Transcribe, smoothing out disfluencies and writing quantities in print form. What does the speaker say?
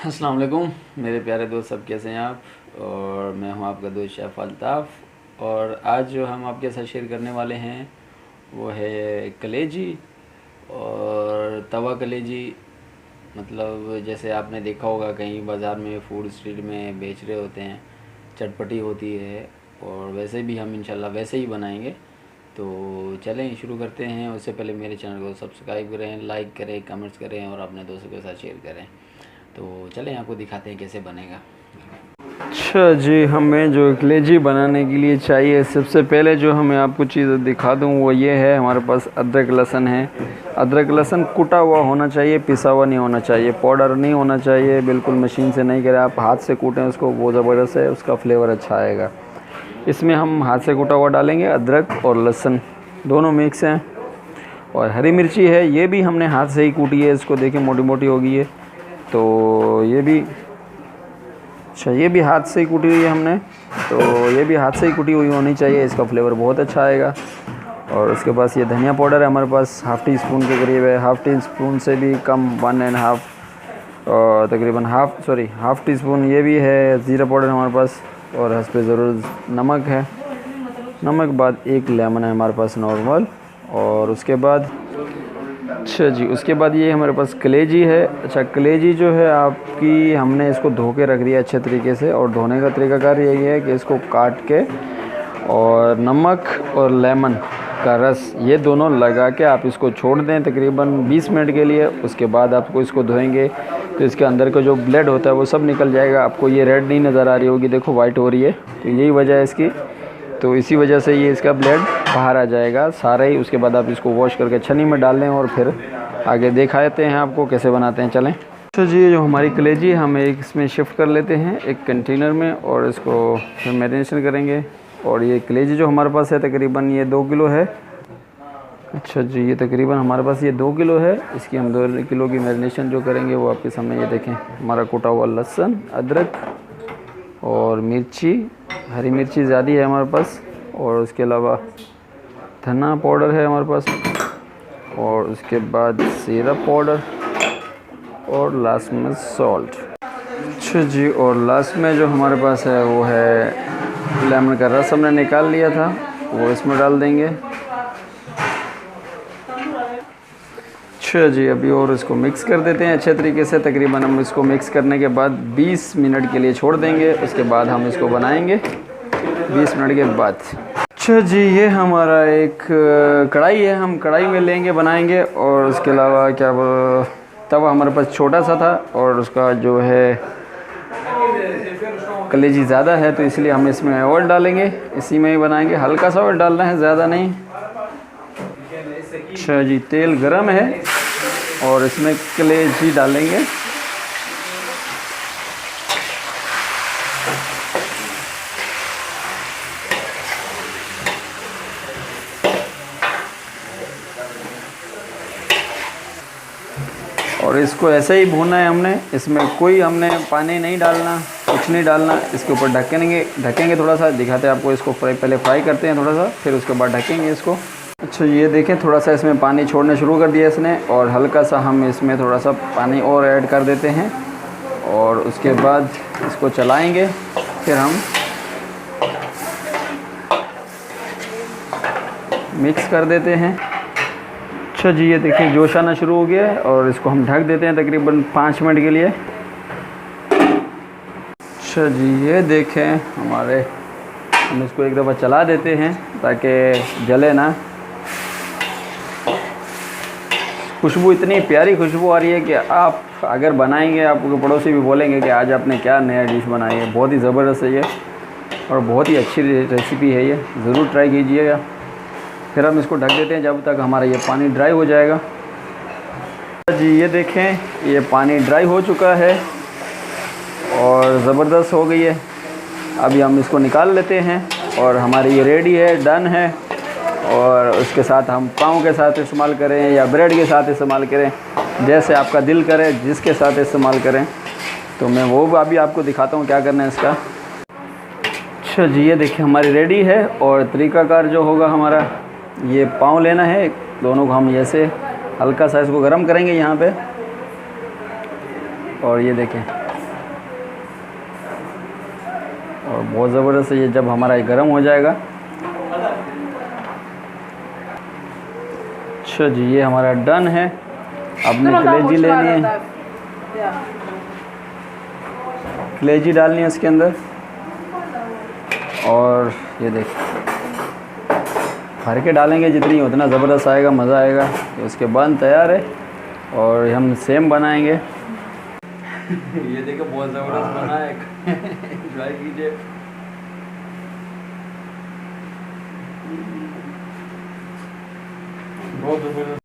अस्सलाम वालेकुम मेरे प्यारे दोस्त, सब कैसे हैं आप। और मैं हूं आपका दोस्त शेफ़ अल्ताफ़। और आज जो हम आपके साथ शेयर करने वाले हैं वो है कलेजी और तवा कलेजी। मतलब जैसे आपने देखा होगा कहीं बाज़ार में फूड स्ट्रीट में बेच रहे होते हैं, चटपटी होती है। और वैसे भी हम इंशाल्लाह वैसे ही बनाएंगे। तो चलें शुरू करते हैं। उससे पहले मेरे चैनल को सब्सक्राइब करें, लाइक करें, कमेंट्स करें और अपने दोस्तों के साथ शेयर करें। तो चलें आपको दिखाते हैं कैसे बनेगा। अच्छा जी, हमें जो कलेजी बनाने के लिए चाहिए, सबसे पहले जो हमें आपको चीज़ दिखा दूं वो ये है, हमारे पास अदरक लहसुन है। अदरक लहसुन कुटा हुआ होना चाहिए, पिसा हुआ नहीं होना चाहिए, पाउडर नहीं होना चाहिए, बिल्कुल मशीन से नहीं करें, आप हाथ से कूटें उसको, वो ज़बरदस्त है, उसका फ्लेवर अच्छा आएगा। इसमें हम हाथ से कूटा हुआ डालेंगे, अदरक और लहसुन दोनों मिक्स हैं। और हरी मिर्ची है, ये भी हमने हाथ से ही कूटी है, इसको देखें मोटी मोटी हो गई है, तो ये भी अच्छा, ये भी हाथ से ही कुटी हुई है हमने, तो ये भी हाथ से ही कुटी हुई होनी चाहिए, इसका फ्लेवर बहुत अच्छा आएगा। और उसके पास ये धनिया पाउडर है हमारे पास, हाफ़ टी स्पून के करीब है, हाफ़ टी स्पून से भी कम, 1.5 तकरीबन हाफ़ टी स्पून ये भी है। ज़ीरा पाउडर हमारे पास, और हस्बे ज़रूरत नमक है। नमक बाद 1 लेमन है हमारे पास नॉर्मल। और उसके बाद अच्छा जी, उसके बाद ये हमारे पास कलेजी है। अच्छा, कलेजी जो है आपकी, हमने इसको धो के रख दिया अच्छे तरीके से। और धोने का तरीकाकार यही है कि इसको काट के और नमक और लेमन का रस ये दोनों लगा के आप इसको छोड़ दें तकरीबन 20 मिनट के लिए। उसके बाद आपको इसको धोएंगे तो इसके अंदर का जो ब्लड होता है वो सब निकल जाएगा। आपको ये रेड नहीं नज़र आ रही होगी, देखो वाइट हो रही है, तो यही वजह है इसकी। तो इसी वजह से ये इसका ब्लड बाहर आ जाएगा सारा ही। उसके बाद आप इसको वॉश करके छन्नी में डाल लें और फिर आगे दिखाते हैं आपको कैसे बनाते हैं, चलें। तो जी, जो हमारी कलेजी हम एक इसमें शिफ्ट कर लेते हैं एक कंटेनर में, और इसको फिर मैरिनेशन करेंगे। और ये कलेजी जो हमारे पास है तकरीबन ये 2 किलो है। अच्छा जी, ये तकरीबन हमारे पास ये 2 किलो है। इसकी हम 2 किलो की मैरिनेशन जो करेंगे वो आपके सामने, ये देखें, हमारा कूटा हुआ लहसुन, अदरक और मिर्ची, हरी मिर्ची ज़्यादा है हमारे पास। और उसके अलावा धना पाउडर है हमारे पास, और उसके बाद ज़ीरा पाउडर, और लास्ट में सॉल्ट। अच्छा जी, और लास्ट में जो हमारे पास है वो है लेमन का रस, हमने निकाल लिया था, वो इसमें डाल देंगे। अच्छा जी, अभी और इसको मिक्स कर देते हैं अच्छे तरीके से। तकरीबन हम इसको मिक्स करने के बाद 20 मिनट के लिए छोड़ देंगे। उसके बाद हम इसको बनाएंगे 20 मिनट के बाद। अच्छा जी, ये हमारा एक कढ़ाई है, हम कढ़ाई में लेंगे, बनाएंगे। और उसके अलावा क्या तवा हमारे पास छोटा सा था, और उसका जो है कलेजी ज़्यादा है, तो इसलिए हम इसमें ऑयल डालेंगे, इसी में ही बनाएंगे। हल्का सा ऑयल डालना है, ज़्यादा नहीं। अच्छा जी, तेल गरम है और इसमें कलेजी डालेंगे। और इसको ऐसे ही भूनना है हमने, इसमें कोई हमने पानी नहीं डालना, कुछ नहीं डालना। इसके ऊपर ढकेंगे थोड़ा सा, दिखाते हैं आपको। इसको पहले फ्राई करते हैं थोड़ा सा, फिर उसके बाद ढकेंगे इसको। अच्छा, ये देखें, थोड़ा सा इसमें पानी छोड़ना शुरू कर दिया इसने, और हल्का सा हम इसमें थोड़ा सा पानी और ऐड कर देते हैं। और उसके बाद इसको चलाएँगे, फिर हम मिक्स कर देते हैं। अच्छा जी, ये देखिए जोश आना शुरू हो गया है, और इसको हम ढक देते हैं तकरीबन 5 मिनट के लिए। अच्छा जी, ये देखें हमारे, हम इसको एक दफ़ा चला देते हैं ताकि जले ना। खुशबू, इतनी प्यारी खुशबू आ रही है कि आप अगर बनाएंगे, आपके पड़ोसी भी बोलेंगे कि आज आपने क्या नया डिश बनाई है। बहुत ही ज़बरदस्त है ये, और बहुत ही अच्छी रेसिपी है ये, ज़रूर ट्राई कीजिएगा। फिर हम इसको ढक देते हैं जब तक हमारा ये पानी ड्राई हो जाएगा। जी, ये देखें, ये पानी ड्राई हो चुका है और ज़बरदस्त हो गई है। अभी हम इसको निकाल लेते हैं, और हमारी ये रेडी है, डन है। और उसके साथ हम पाव के साथ इस्तेमाल करें या ब्रेड के साथ इस्तेमाल करें, जैसे आपका दिल करे, जिसके साथ इस्तेमाल करें। तो मैं वो अभी आपको दिखाता हूँ क्या करना है इसका। अच्छा जी, ये देखिए हमारी रेडी है। और तरीक़ाकार जो होगा हमारा, ये पाव लेना है, दोनों को हम ऐसे हल्का सा इसको गर्म करेंगे यहाँ पे। और ये देखें, बहुत ज़बरदस्त है ये। जब हमारा ये गर्म हो जाएगा, अच्छा जी ये हमारा डन है। आपने कलेजी लेनी है, कलेजी डालनी है इसके अंदर, और ये देखिए भर के डालेंगे जितनी उतना ज़बरदस्त आएगा, मज़ा आएगा। तो उसके बाद तैयार है और हम सेम बनाएंगे। ये देखो बहुत ज़बरदस्त बना है, एंजॉय कीजिए। बहुत ज़बरदस्त।